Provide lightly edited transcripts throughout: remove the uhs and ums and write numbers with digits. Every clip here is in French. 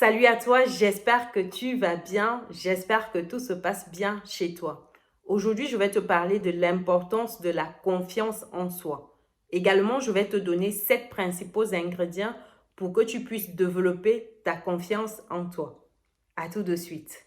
Salut à toi, j'espère que tu vas bien, j'espère que tout se passe bien chez toi. Aujourd'hui, je vais te parler de l'importance de la confiance en soi. Également, je vais te donner 7 principaux ingrédients pour que tu puisses développer ta confiance en toi. À tout de suite.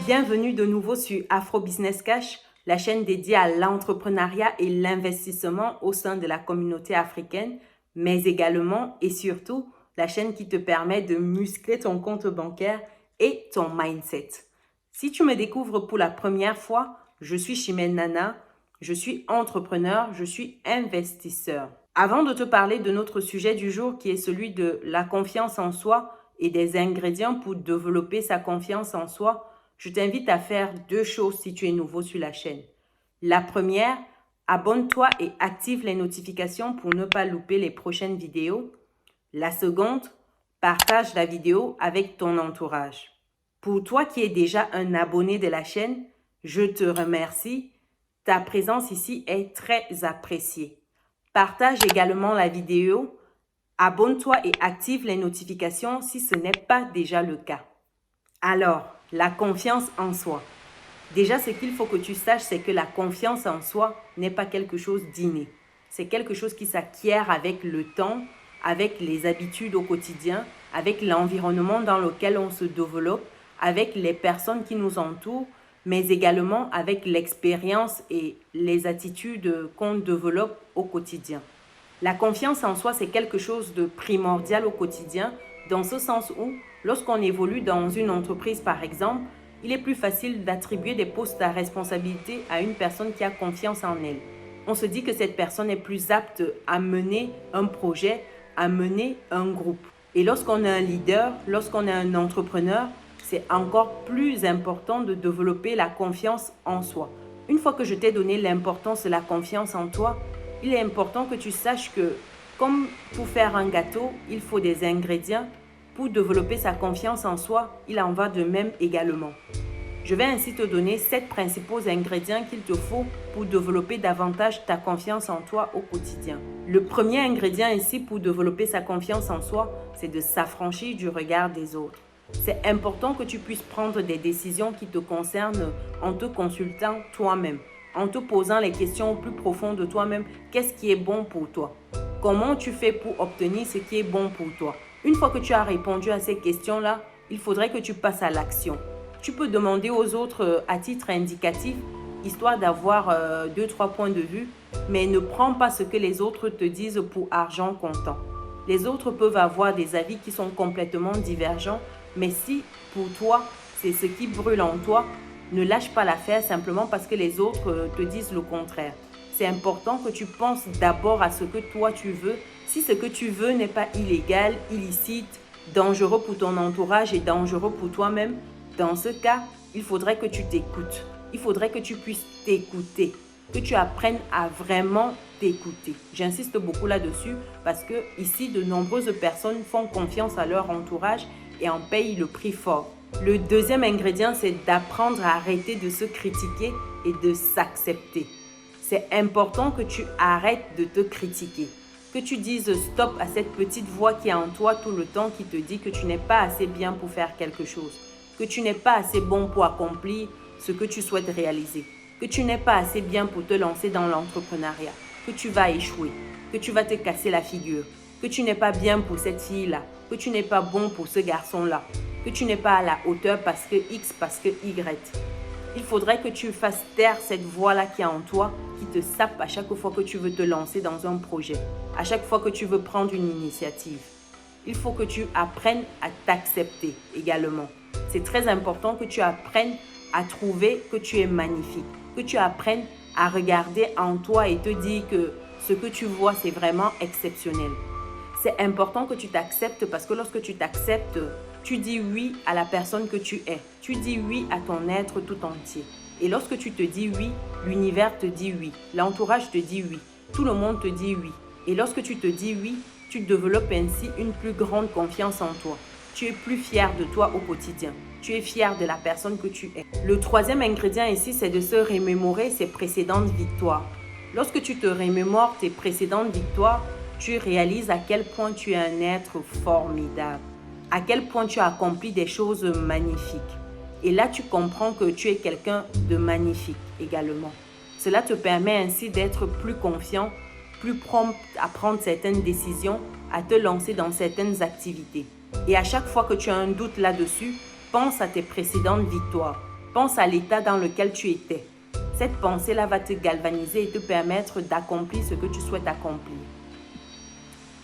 Bienvenue de nouveau sur Afro Business Cash, la chaîne dédiée à l'entrepreneuriat et l'investissement au sein de la communauté africaine, mais également et surtout la chaîne qui te permet de muscler ton compte bancaire et ton mindset. Si tu me découvres pour la première fois, je suis Chimène Nana, je suis entrepreneur, je suis investisseur. Avant de te parler de notre sujet du jour qui est celui de la confiance en soi et des ingrédients pour développer sa confiance en soi, je t'invite à faire 2 choses si tu es nouveau sur la chaîne. La première, abonne-toi et active les notifications pour ne pas louper les prochaines vidéos. La seconde, partage la vidéo avec ton entourage. Pour toi qui es déjà un abonné de la chaîne, je te remercie. Ta présence ici est très appréciée. Partage également la vidéo. Abonne-toi et active les notifications si ce n'est pas déjà le cas. Alors, la confiance en soi. Déjà, ce qu'il faut que tu saches, c'est que la confiance en soi n'est pas quelque chose d'inné. C'est quelque chose qui s'acquiert avec le temps, avec les habitudes au quotidien, avec l'environnement dans lequel on se développe, avec les personnes qui nous entourent, mais également avec l'expérience et les attitudes qu'on développe au quotidien. La confiance en soi, c'est quelque chose de primordial au quotidien, dans ce sens où, lorsqu'on évolue dans une entreprise, par exemple, il est plus facile d'attribuer des postes à responsabilité à une personne qui a confiance en elle. On se dit que cette personne est plus apte à mener un projet, à mener un groupe. Et lorsqu'on est un leader, lorsqu'on est un entrepreneur, c'est encore plus important de développer la confiance en soi. Une fois que je t'ai donné l'importance de la confiance en toi, il est important que tu saches que, comme pour faire un gâteau, il faut des ingrédients. Pour développer sa confiance en soi, il en va de même également. Je vais ainsi te donner 7 principaux ingrédients qu'il te faut pour développer davantage ta confiance en toi au quotidien. Le premier ingrédient ici pour développer sa confiance en soi, c'est de s'affranchir du regard des autres. C'est important que tu puisses prendre des décisions qui te concernent en te consultant toi-même, en te posant les questions plus profondes de toi-même. Qu'est-ce qui est bon pour toi? Comment tu fais pour obtenir ce qui est bon pour toi? Une fois que tu as répondu à ces questions-là, il faudrait que tu passes à l'action. Tu peux demander aux autres à titre indicatif, histoire d'avoir 2-3 points de vue, mais ne prends pas ce que les autres te disent pour argent comptant. Les autres peuvent avoir des avis qui sont complètement divergents, mais si pour toi, c'est ce qui brûle en toi, ne lâche pas l'affaire simplement parce que les autres te disent le contraire. C'est important que tu penses d'abord à ce que toi tu veux. Si ce que tu veux n'est pas illégal, illicite, dangereux pour ton entourage et dangereux pour toi-même, dans ce cas, il faudrait que tu t'écoutes. Il faudrait que tu puisses t'écouter, que tu apprennes à vraiment t'écouter. J'insiste beaucoup là-dessus parce que ici, de nombreuses personnes font confiance à leur entourage et en payent le prix fort. Le deuxième ingrédient, c'est d'apprendre à arrêter de se critiquer et de s'accepter. C'est important que tu arrêtes de te critiquer, que tu dises stop à cette petite voix qui est en toi tout le temps qui te dit que tu n'es pas assez bien pour faire quelque chose, que tu n'es pas assez bon pour accomplir ce que tu souhaites réaliser, que tu n'es pas assez bien pour te lancer dans l'entrepreneuriat, que tu vas échouer, que tu vas te casser la figure, que tu n'es pas bien pour cette fille-là, que tu n'es pas bon pour ce garçon-là, que tu n'es pas à la hauteur parce que X, parce que Y. Il faudrait que tu fasses taire cette voix-là qui est en toi, qui te sape à chaque fois que tu veux te lancer dans un projet, à chaque fois que tu veux prendre une initiative. Il faut que tu apprennes à t'accepter également. C'est très important que tu apprennes à trouver que tu es magnifique, que tu apprennes à regarder en toi et te dire que ce que tu vois, c'est vraiment exceptionnel. C'est important que tu t'acceptes parce que lorsque tu t'acceptes, tu dis oui à la personne que tu es. Tu dis oui à ton être tout entier. Et lorsque tu te dis oui, l'univers te dit oui. L'entourage te dit oui. Tout le monde te dit oui. Et lorsque tu te dis oui, tu développes ainsi une plus grande confiance en toi. Tu es plus fier de toi au quotidien. Tu es fier de la personne que tu es. Le troisième ingrédient ici, c'est de se remémorer ses précédentes victoires. Lorsque tu te remémores tes précédentes victoires, tu réalises à quel point tu es un être formidable, à quel point tu as accompli des choses magnifiques. Et là, tu comprends que tu es quelqu'un de magnifique également. Cela te permet ainsi d'être plus confiant, plus prompt à prendre certaines décisions, à te lancer dans certaines activités. Et à chaque fois que tu as un doute là-dessus, pense à tes précédentes victoires. Pense à l'état dans lequel tu étais. Cette pensée-là va te galvaniser et te permettre d'accomplir ce que tu souhaites accomplir.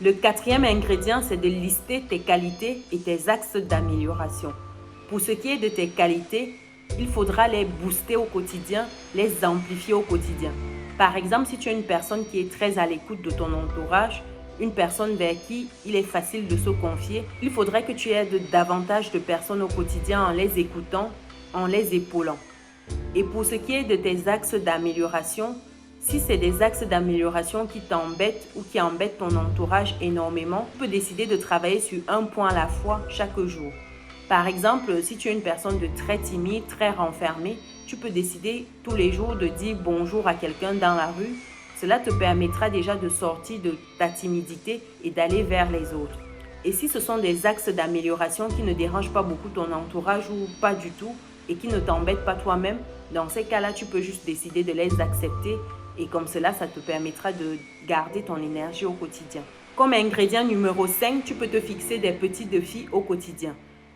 Le quatrième ingrédient, c'est de lister tes qualités et tes axes d'amélioration. Pour ce qui est de tes qualités, il faudra les booster au quotidien, les amplifier au quotidien. Par exemple, si tu es une personne qui est très à l'écoute de ton entourage, une personne vers qui il est facile de se confier, il faudrait que tu aides davantage de personnes au quotidien en les écoutant, en les épaulant. Et pour ce qui est de tes axes d'amélioration, si c'est des axes d'amélioration qui t'embêtent ou qui embêtent ton entourage énormément, tu peux décider de travailler sur un point à la fois chaque jour. Par exemple, si tu es une personne de très timide, très renfermée, tu peux décider tous les jours de dire bonjour à quelqu'un dans la rue. Cela te permettra déjà de sortir de ta timidité et d'aller vers les autres. Et si ce sont des axes d'amélioration qui ne dérangent pas beaucoup ton entourage ou pas du tout et qui ne t'embêtent pas toi-même, dans ces cas-là, tu peux juste décider de les accepter et comme cela, ça te permettra de garder ton énergie au quotidien. Comme ingrédient numéro 5, tu peux te fixer des petits défis au quotidien.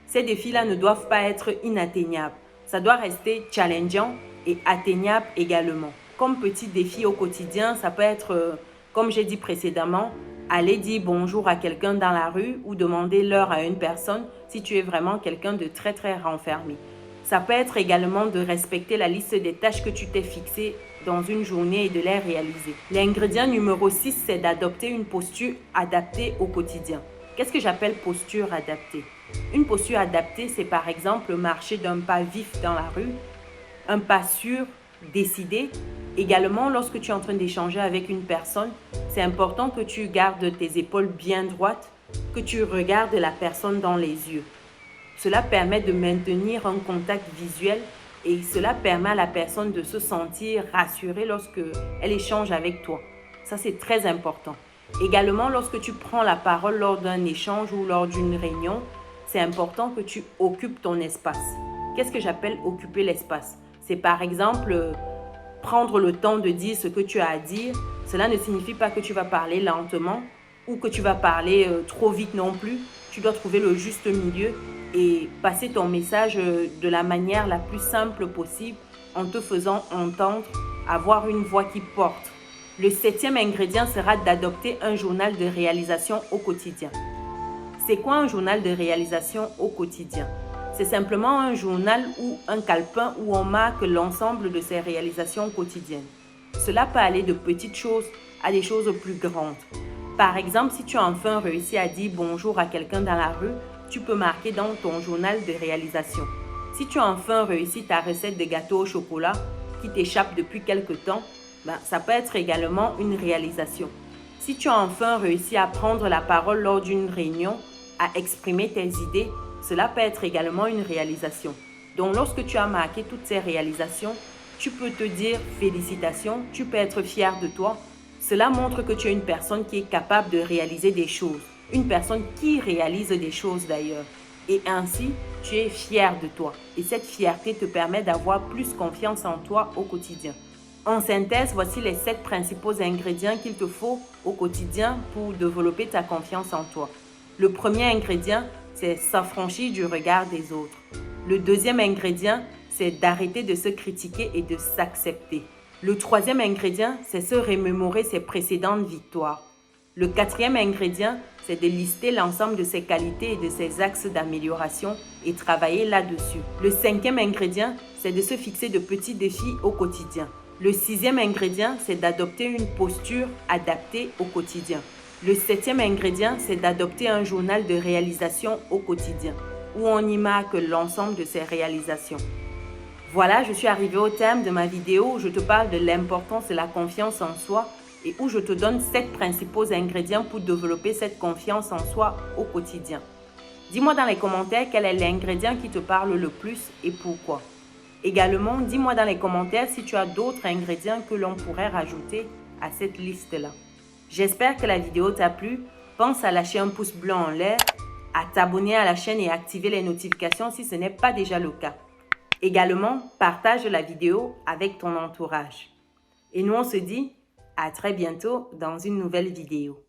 Ces défis-là ne doivent pas être inatteignables. Ça doit rester challengeant et atteignable également. Comme petit défi au quotidien, ça peut être, comme j'ai dit précédemment, aller dire bonjour à quelqu'un dans la rue ou demander l'heure à une personne si tu es vraiment quelqu'un de très très renfermé. Ça peut être également de respecter la liste des tâches que tu t'es fixées dans une journée et de les réaliser. L'ingrédient numéro 6, c'est d'adopter une posture adaptée au quotidien. Qu'est-ce que j'appelle posture adaptée? Une posture adaptée, c'est par exemple marcher d'un pas vif dans la rue, un pas sûr, décidé. Également, lorsque tu es en train d'échanger avec une personne, c'est important que tu gardes tes épaules bien droites, que tu regardes la personne dans les yeux. Cela permet de maintenir un contact visuel et cela permet à la personne de se sentir rassurée lorsqu'elle échange avec toi. Ça, c'est très important. Également, lorsque tu prends la parole lors d'un échange ou lors d'une réunion, c'est important que tu occupes ton espace. Qu'est-ce que j'appelle occuper l'espace? C'est par exemple prendre le temps de dire ce que tu as à dire. Cela ne signifie pas que tu vas parler lentement ou que tu vas parler trop vite non plus. Tu dois trouver le juste milieu et passer ton message de la manière la plus simple possible en te faisant entendre, avoir une voix qui porte. Le 7e ingrédient sera d'adopter un journal de réalisation au quotidien. C'est quoi un journal de réalisation au quotidien? C'est simplement un journal ou un calepin où on marque l'ensemble de ses réalisations quotidiennes. Cela peut aller de petites choses à des choses plus grandes. Par exemple, si tu as enfin réussi à dire bonjour à quelqu'un dans la rue, tu peux marquer dans ton journal de réalisation. Si tu as enfin réussi ta recette de gâteau au chocolat qui t'échappe depuis quelque temps, ça peut être également une réalisation. Si tu as enfin réussi à prendre la parole lors d'une réunion, à exprimer tes idées, cela peut être également une réalisation. Donc, lorsque tu as marqué toutes ces réalisations, tu peux te dire félicitations, tu peux être fier de toi. Cela montre que tu es une personne qui est capable de réaliser des choses. Une personne qui réalise des choses d'ailleurs. Et ainsi, tu es fier de toi. Et cette fierté te permet d'avoir plus confiance en toi au quotidien. En synthèse, voici les 7 principaux ingrédients qu'il te faut au quotidien pour développer ta confiance en toi. Le premier ingrédient, c'est s'affranchir du regard des autres. Le deuxième ingrédient, c'est d'arrêter de se critiquer et de s'accepter. Le troisième ingrédient, c'est se remémorer ses précédentes victoires. Le quatrième ingrédient, c'est de lister l'ensemble de ses qualités et de ses axes d'amélioration et travailler là-dessus. Le cinquième ingrédient, c'est de se fixer de petits défis au quotidien. Le sixième ingrédient, c'est d'adopter une posture adaptée au quotidien. Le septième ingrédient, c'est d'adopter un journal de réalisation au quotidien, où on y marque l'ensemble de ses réalisations. Voilà, je suis arrivée au terme de ma vidéo où je te parle de l'importance de la confiance en soi et où je te donne 7 principaux ingrédients pour développer cette confiance en soi au quotidien. Dis-moi dans les commentaires quel est l'ingrédient qui te parle le plus et pourquoi. Également, dis-moi dans les commentaires si tu as d'autres ingrédients que l'on pourrait rajouter à cette liste-là. J'espère que la vidéo t'a plu. Pense à lâcher un pouce bleu en l'air, à t'abonner à la chaîne et activer les notifications si ce n'est pas déjà le cas. Également, partage la vidéo avec ton entourage. Et nous, on se dit à très bientôt dans une nouvelle vidéo.